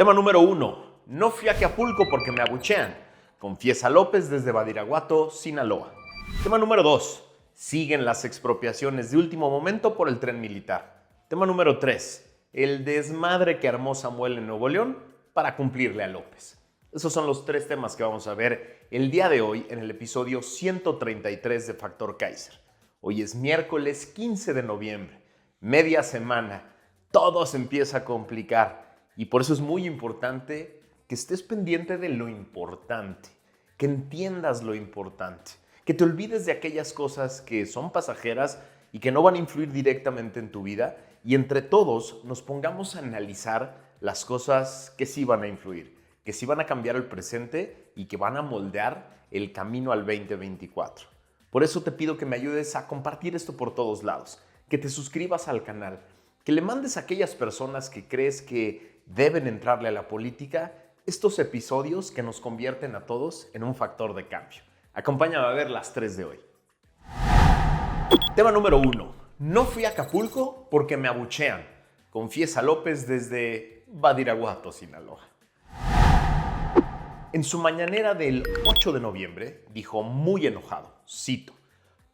Tema número 1. No fui a Acapulco porque me abuchean. Confiesa López desde Badiraguato, Sinaloa. Tema número 2. Siguen las expropiaciones de último momento por el tren militar. Tema número 3. El desmadre que armó Samuel en Nuevo León para cumplirle a López. Esos son los 3 temas que vamos a ver el día de hoy en el episodio 133 de Factor Kaiser. Hoy es miércoles 15 de noviembre, media semana. Todo se empieza a complicar y por eso es muy importante que estés pendiente de lo importante, que entiendas lo importante, que te olvides de aquellas cosas que son pasajeras y que no van a influir directamente en tu vida y entre todos nos pongamos a analizar las cosas que sí van a influir, que sí van a cambiar el presente y que van a moldear el camino al 2024. Por eso te pido que me ayudes a compartir esto por todos lados, que te suscribas al canal, que le mandes a aquellas personas que crees que deben entrarle a la política estos episodios que nos convierten a todos en un factor de cambio. Acompáñame a ver las 3 de hoy. Tema número 1. No fui a Acapulco porque me abuchean. Confiesa López desde Badiraguato, Sinaloa. En su mañanera del 8 de noviembre dijo muy enojado, cito: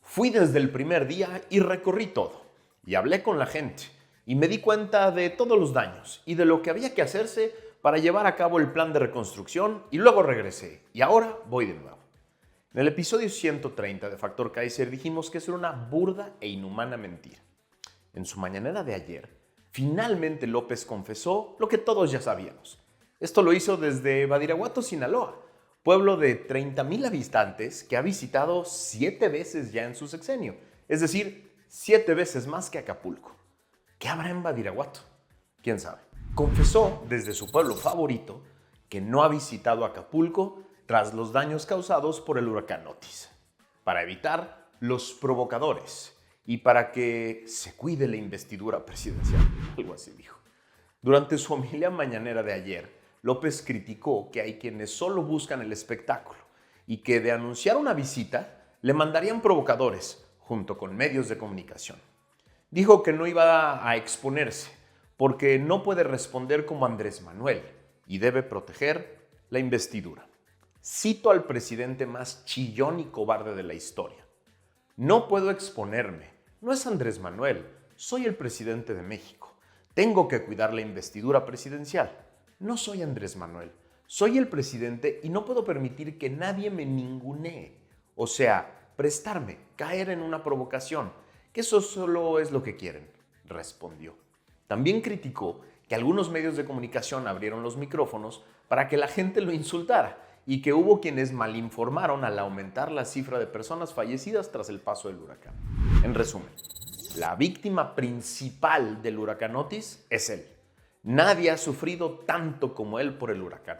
fui desde el primer día y recorrí todo, y hablé con la gente, y me di cuenta de todos los daños y de lo que había que hacerse para llevar a cabo el plan de reconstrucción, y luego regresé, y ahora voy de nuevo. En el episodio 130 de Factor Kaiser dijimos que eso era una burda e inhumana mentira. En su mañanera de ayer, finalmente López confesó lo que todos ya sabíamos. Esto lo hizo desde Badiraguato, Sinaloa, pueblo de 30,000 habitantes que ha visitado 7 veces ya en su sexenio, es decir, 7 veces más que Acapulco. ¿Qué habrá en Badiraguato? ¿Quién sabe? Confesó desde su pueblo favorito que no ha visitado Acapulco tras los daños causados por el huracán Otis, para evitar los provocadores y para que se cuide la investidura presidencial, algo así dijo. Durante su homilía mañanera de ayer, López criticó que hay quienes solo buscan el espectáculo y que de anunciar una visita le mandarían provocadores junto con medios de comunicación. Dijo que no iba a exponerse porque no puede responder como Andrés Manuel y debe proteger la investidura. Cito al presidente más chillón y cobarde de la historia: no puedo exponerme, no es Andrés Manuel, soy el presidente de México, tengo que cuidar la investidura presidencial. No soy Andrés Manuel, soy el presidente y no puedo permitir que nadie me ningunee. O sea, prestarme, caer en una provocación, que eso solo es lo que quieren, respondió. También criticó que algunos medios de comunicación abrieron los micrófonos para que la gente lo insultara y que hubo quienes malinformaron al aumentar la cifra de personas fallecidas tras el paso del huracán. En resumen, la víctima principal del huracán Otis es él. Nadie ha sufrido tanto como él por el huracán.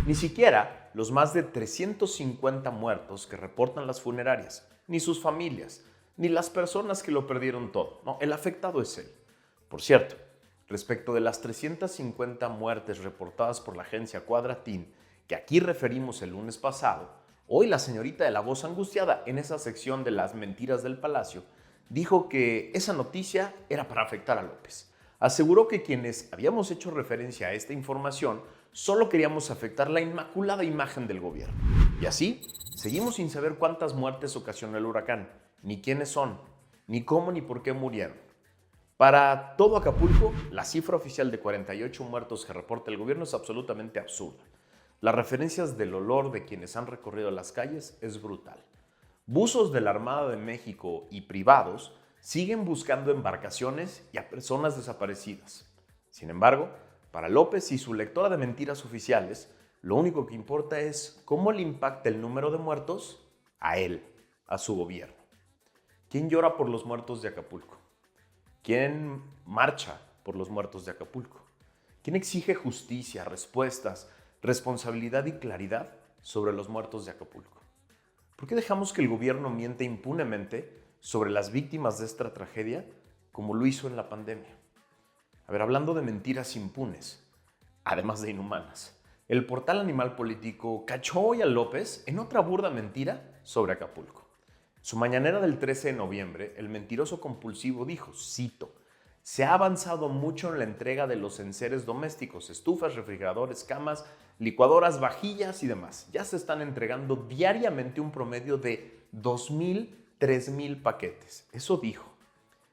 Ni siquiera los más de 350 muertos que reportan las funerarias, ni sus familias, ni las personas que lo perdieron todo. No, el afectado es él. Por cierto, respecto de las 350 muertes reportadas por la agencia Quadratín, que aquí referimos el lunes pasado, hoy la señorita de la voz angustiada en esa sección de las mentiras del Palacio dijo que esa noticia era para afectar a López. Aseguró que quienes habíamos hecho referencia a esta información solo queríamos afectar la inmaculada imagen del gobierno. Y así, seguimos sin saber cuántas muertes ocasionó el huracán, ni quiénes son, ni cómo ni por qué murieron. Para todo Acapulco, la cifra oficial de 48 muertos que reporta el gobierno es absolutamente absurda. Las referencias del olor de quienes han recorrido las calles es brutal. Buzos de la Armada de México y privados siguen buscando embarcaciones y a personas desaparecidas. Sin embargo, para López y su lectora de mentiras oficiales, lo único que importa es cómo le impacta el número de muertos a él, a su gobierno. ¿Quién llora por los muertos de Acapulco? ¿Quién marcha por los muertos de Acapulco? ¿Quién exige justicia, respuestas, responsabilidad y claridad sobre los muertos de Acapulco? ¿Por qué dejamos que el gobierno miente impunemente sobre las víctimas de esta tragedia como lo hizo en la pandemia? A ver, hablando de mentiras impunes, además de inhumanas, el portal Animal Político cachó hoy a López en otra burda mentira sobre Acapulco. Su mañanera del 13 de noviembre, el mentiroso compulsivo dijo, cito: Se ha avanzado mucho en la entrega de los enseres domésticos, estufas, refrigeradores, camas, licuadoras, vajillas y demás. Ya se están entregando diariamente un promedio de 2,000, 3,000 paquetes. Eso dijo.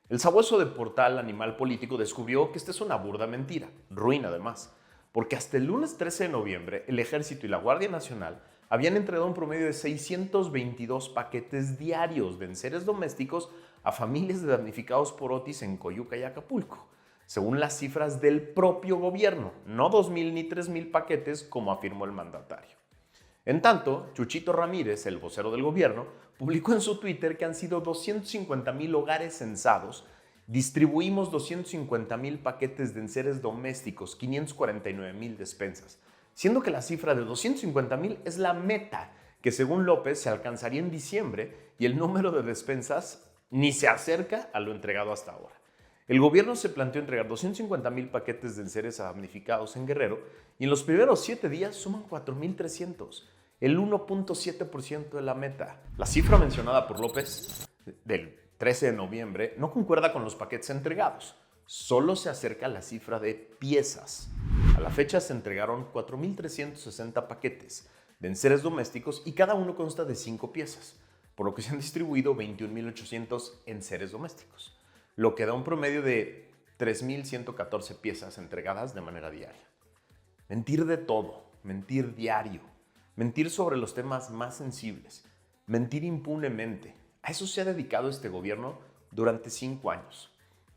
El sabueso de portal Animal Político descubrió que esta es una burda mentira, ruin además, porque hasta el lunes 13 de noviembre el Ejército y la Guardia Nacional habían entregado un promedio de 622 paquetes diarios de enseres domésticos a familias de damnificados por Otis en Coyuca y Acapulco, según las cifras del propio gobierno, no 2,000 ni 3,000 paquetes como afirmó el mandatario. En tanto, Chuchito Ramírez, el vocero del gobierno, publicó en su Twitter que han sido 250,000 hogares censados, distribuimos 250,000 paquetes de enseres domésticos, 549,000 despensas, siendo que la cifra de 250,000 es la meta que según López se alcanzaría en diciembre y el número de despensas ni se acerca a lo entregado hasta ahora. El gobierno se planteó entregar 250,000 paquetes de enseres a damnificados en Guerrero y en los primeros 7 días suman 4,300, el 1.7% de la meta. La cifra mencionada por López del 13 de noviembre no concuerda con los paquetes entregados, solo se acerca a la cifra de piezas. A la fecha se entregaron 4,360 paquetes de enseres domésticos y cada uno consta de 5 piezas, por lo que se han distribuido 21,800 enseres domésticos, lo que da un promedio de 3,114 piezas entregadas de manera diaria. Mentir de todo, mentir diario, mentir sobre los temas más sensibles, mentir impunemente. A eso se ha dedicado este gobierno durante 5 años,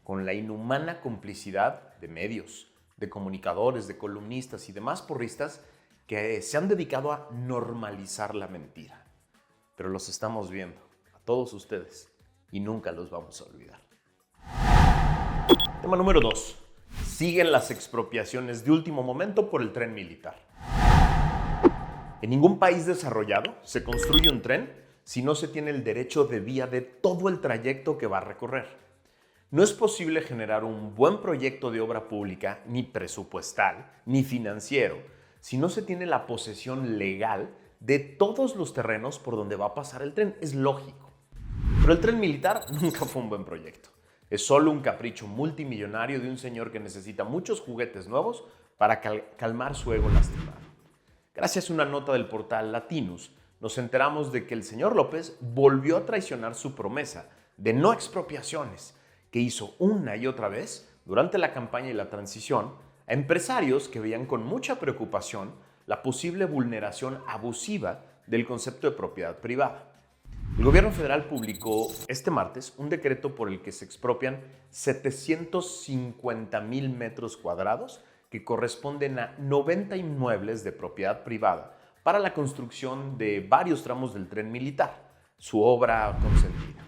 con la inhumana complicidad de medios, de comunicadores, de columnistas y demás porristas que se han dedicado a normalizar la mentira. Pero los estamos viendo, a todos ustedes, y nunca los vamos a olvidar. Tema número 2. Siguen las expropiaciones de último momento por el tren militar. En ningún país desarrollado se construye un tren si no se tiene el derecho de vía de todo el trayecto que va a recorrer. No es posible generar un buen proyecto de obra pública, ni presupuestal, ni financiero, si no se tiene la posesión legal de todos los terrenos por donde va a pasar el tren. Es lógico. Pero el tren militar nunca fue un buen proyecto. Es solo un capricho multimillonario de un señor que necesita muchos juguetes nuevos para calmar su ego lastimado. Gracias a una nota del portal Latinus, nos enteramos de que el señor López volvió a traicionar su promesa de no expropiaciones, que hizo una y otra vez durante la campaña y la transición a empresarios que veían con mucha preocupación la posible vulneración abusiva del concepto de propiedad privada. El gobierno federal publicó este martes un decreto por el que se expropian 750,000 metros cuadrados que corresponden a 90 inmuebles de propiedad privada para la construcción de varios tramos del tren militar, su obra consentida.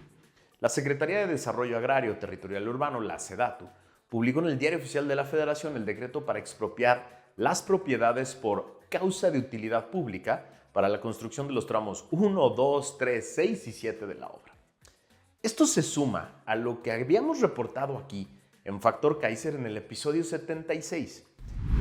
La Secretaría de Desarrollo Agrario, Territorial y Urbano, la SEDATU, publicó en el Diario Oficial de la Federación el decreto para expropiar las propiedades por causa de utilidad pública para la construcción de los tramos 1, 2, 3, 6 y 7 de la obra. Esto se suma a lo que habíamos reportado aquí en Factor Kaiser en el episodio 76.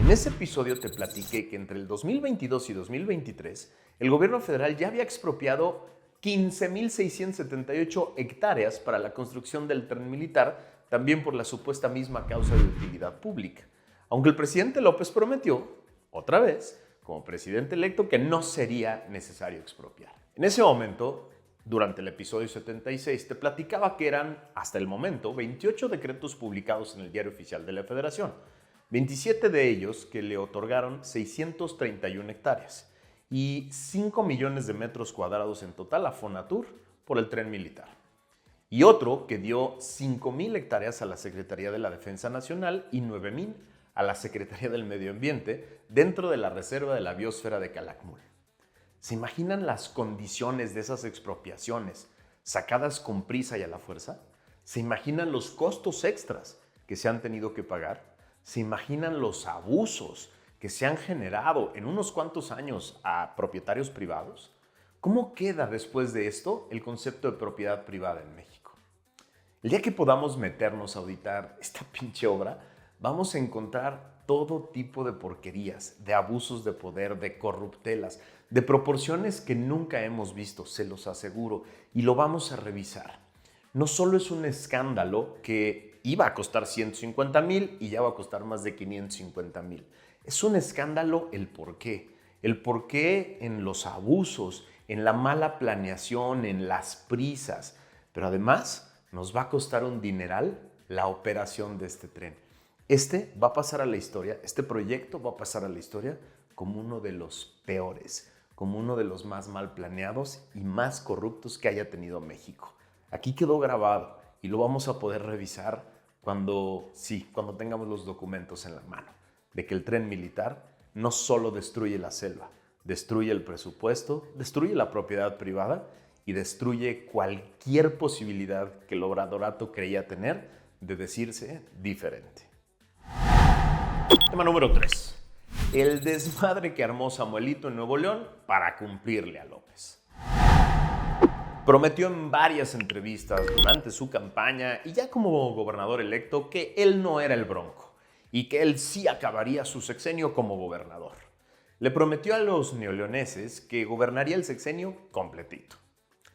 En ese episodio te platiqué que entre el 2022 y 2023 el gobierno federal ya había expropiado 15,678 hectáreas para la construcción del tren militar, también por la supuesta misma causa de utilidad pública. Aunque el presidente López prometió, otra vez, como presidente electo, que no sería necesario expropiar. En ese momento, durante el episodio 76, te platicaba que eran, hasta el momento, 28 decretos publicados en el Diario Oficial de la Federación, 27 de ellos que le otorgaron 631 hectáreas y 5 millones de metros cuadrados en total a Fonatur por el tren militar. Y otro que dio 5,000 hectáreas a la Secretaría de la Defensa Nacional y 9,000 a la Secretaría del Medio Ambiente dentro de la Reserva de la Biosfera de Calakmul. ¿Se imaginan las condiciones de esas expropiaciones sacadas con prisa y a la fuerza? ¿Se imaginan los costos extras que se han tenido que pagar? ¿Se imaginan los abusos que se han generado en unos cuantos años a propietarios privados? ¿Cómo queda después de esto el concepto de propiedad privada en México? El día que podamos meternos a auditar esta pinche obra, vamos a encontrar todo tipo de porquerías, de abusos de poder, de corruptelas, de proporciones que nunca hemos visto, se los aseguro, y lo vamos a revisar. No solo es un escándalo que iba a costar 150,000 y ya va a costar más de 550,000. Es un escándalo el por qué. El por qué en los abusos, en la mala planeación, en las prisas. Pero además nos va a costar un dineral la operación de este tren. Este va a pasar a la historia, este proyecto va a pasar a la historia como uno de los peores, como uno de los más mal planeados y más corruptos que haya tenido México. Aquí quedó grabado y lo vamos a poder revisar cuando tengamos los documentos en la mano, de que el tren militar no solo destruye la selva, destruye el presupuesto, destruye la propiedad privada y destruye cualquier posibilidad que el obradorato creía tener de decirse diferente. Tema número 3. El desmadre que armó Samuelito en Nuevo León para cumplirle a López. Prometió en varias entrevistas durante su campaña y ya como gobernador electo que él no era el Bronco y que él sí acabaría su sexenio como gobernador. Le prometió a los neoleoneses que gobernaría el sexenio completito.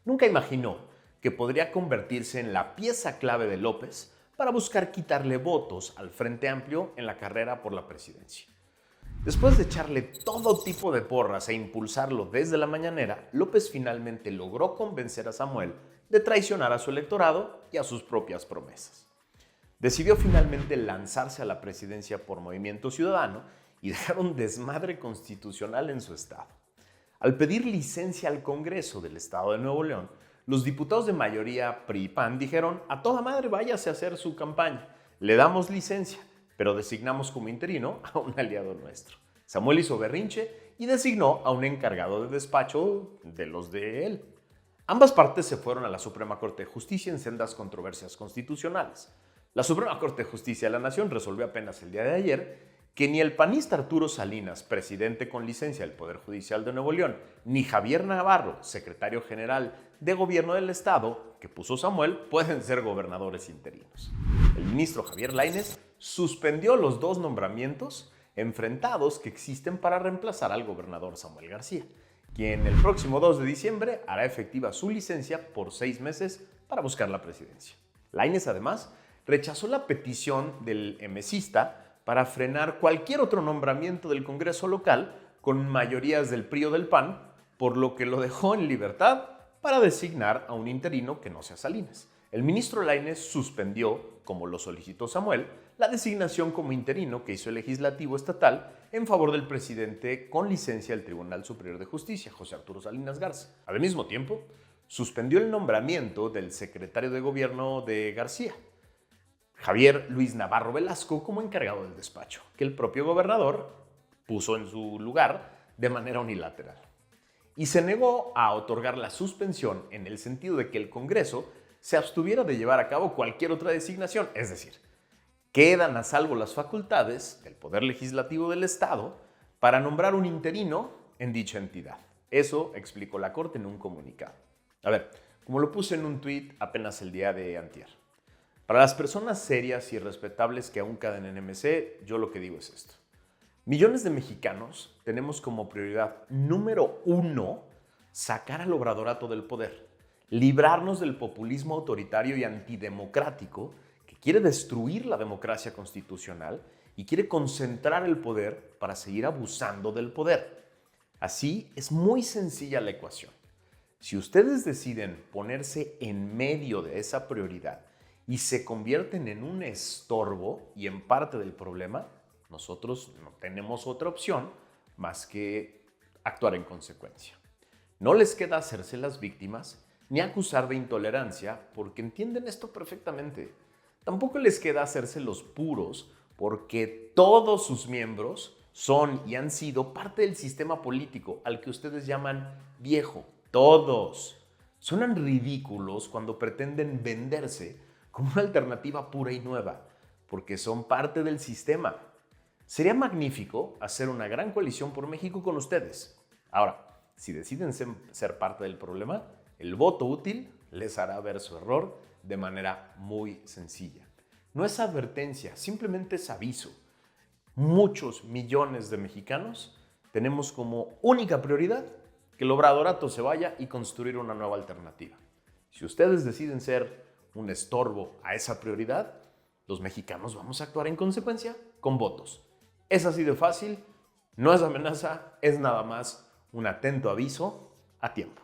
Nunca imaginó que podría convertirse en la pieza clave de López para buscar quitarle votos al Frente Amplio en la carrera por la presidencia. Después de echarle todo tipo de porras e impulsarlo desde la mañanera, López finalmente logró convencer a Samuel de traicionar a su electorado y a sus propias promesas. Decidió finalmente lanzarse a la presidencia por Movimiento Ciudadano y dejar un desmadre constitucional en su estado. Al pedir licencia al Congreso del estado de Nuevo León, los diputados de mayoría PRI y PAN dijeron: a toda madre váyase a hacer su campaña, le damos licencia, pero designamos como interino a un aliado nuestro. Samuel hizo berrinche y designó a un encargado de despacho de los de él. Ambas partes se fueron a la Suprema Corte de Justicia en sendas controversias constitucionales. La Suprema Corte de Justicia de la Nación resolvió apenas el día de ayer que ni el panista Arturo Salinas, presidente con licencia del Poder Judicial de Nuevo León, ni Javier Navarro, secretario general de Gobierno del Estado, que puso Samuel, pueden ser gobernadores interinos. El ministro Javier Lainez suspendió los 2 nombramientos enfrentados que existen para reemplazar al gobernador Samuel García, quien el próximo 2 de diciembre hará efectiva su licencia por 6 meses para buscar la presidencia. Lainez, además, rechazó la petición del emesista para frenar cualquier otro nombramiento del Congreso local con mayorías del PRI o del PAN, por lo que lo dejó en libertad para designar a un interino que no sea Salinas. El ministro Lainez suspendió, como lo solicitó Samuel, la designación como interino que hizo el legislativo estatal en favor del presidente con licencia del Tribunal Superior de Justicia, José Arturo Salinas Garza. Al mismo tiempo, suspendió el nombramiento del secretario de Gobierno de García, Javier Luis Navarro Velasco, como encargado del despacho, que el propio gobernador puso en su lugar de manera unilateral. Y se negó a otorgar la suspensión en el sentido de que el Congreso se abstuviera de llevar a cabo cualquier otra designación, es decir, quedan a salvo las facultades del Poder Legislativo del Estado para nombrar un interino en dicha entidad. Eso explicó la Corte en un comunicado. A ver, como lo puse en un tuit apenas el día de antier. Para las personas serias y respetables que aún quedan en MC, yo lo que digo es esto. Millones de mexicanos tenemos como prioridad número 1 sacar al obradorato del poder, librarnos del populismo autoritario y antidemocrático que quiere destruir la democracia constitucional y quiere concentrar el poder para seguir abusando del poder. Así es muy sencilla la ecuación. Si ustedes deciden ponerse en medio de esa prioridad y se convierten en un estorbo y en parte del problema, nosotros no tenemos otra opción más que actuar en consecuencia. No les queda hacerse las víctimas ni acusar de intolerancia porque entienden esto perfectamente. Tampoco les queda hacerse los puros porque todos sus miembros son y han sido parte del sistema político al que ustedes llaman viejo. Todos. Suenan ridículos cuando pretenden venderse como una alternativa pura y nueva, porque son parte del sistema. Sería magnífico hacer una gran coalición por México con ustedes. Ahora, si deciden ser parte del problema, el voto útil les hará ver su error de manera muy sencilla. No es advertencia, simplemente es aviso. Muchos millones de mexicanos tenemos como única prioridad que el obradorato se vaya y construir una nueva alternativa. Si ustedes deciden ser un estorbo a esa prioridad, Los mexicanos vamos a actuar en consecuencia con votos. Es así de fácil, no es amenaza, es nada más un atento aviso a tiempo.